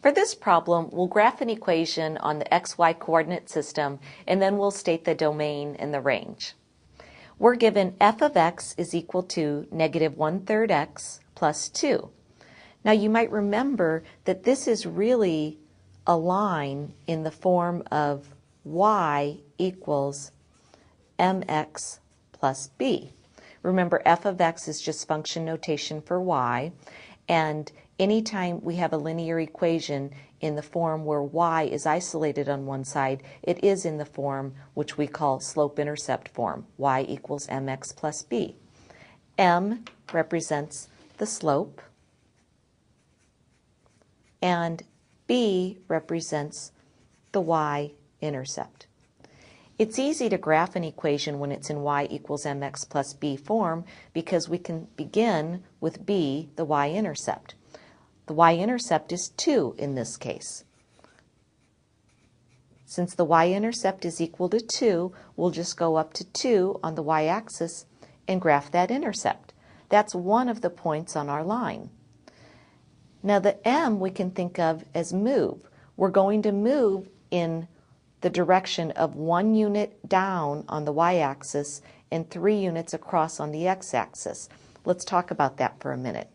For this problem, we'll graph an equation on the xy coordinate system, and then we'll state the domain and the range. We're given f of x is equal to negative 1/3 x plus 2. Now you might remember that this is really a line in the form of y equals mx plus b. Remember, f of x is just function notation for y, and anytime we have a linear equation in the form where y is isolated on one side, it is in the form which we call slope-intercept form, y equals mx plus b. M represents the slope, and b represents the y-intercept. It's easy to graph an equation when it's in y equals mx plus b form because we can begin with b, the y-intercept. The y-intercept is 2 in this case. Since the y-intercept is equal to 2, we'll just go up to 2 on the y-axis and graph that intercept. That's one of the points on our line. Now the m we can think of as move. We're going to move in the direction of 1 unit down on the y-axis and 3 units across on the x-axis. Let's talk about that for a minute.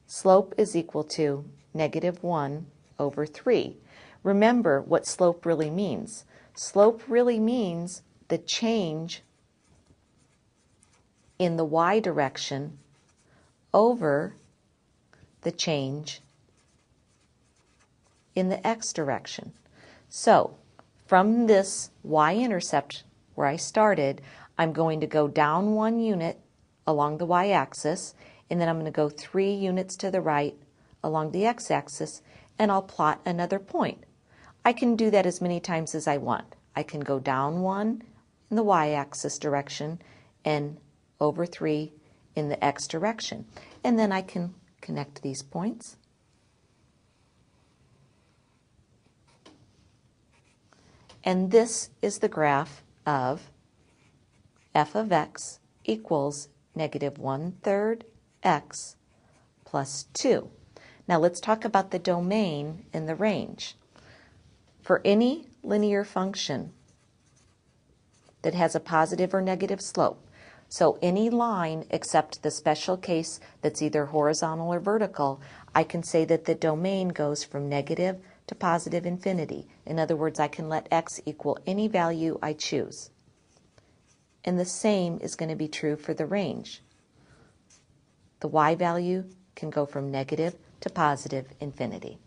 Slope is equal to negative 1/3. Remember what slope really means. Slope really means the change in the y direction over the change in the x direction. So, from this y-intercept where I started, I'm going to go down 1 unit along the y-axis, and then I'm going to go 3 units to the right along the x-axis, and I'll plot another point. I can do that as many times as I want. I can go down 1 in the y-axis direction and over 3 in the x direction. And then I can connect these points. And this is the graph of f of x equals negative 1/3 x plus 2. Now let's talk about the domain and the range. For any linear function that has a positive or negative slope, so any line except the special case that's either horizontal or vertical, I can say that the domain goes from negative to positive infinity. In other words, I can let x equal any value I choose. And the same is going to be true for the range. The y value can go from negative to positive infinity.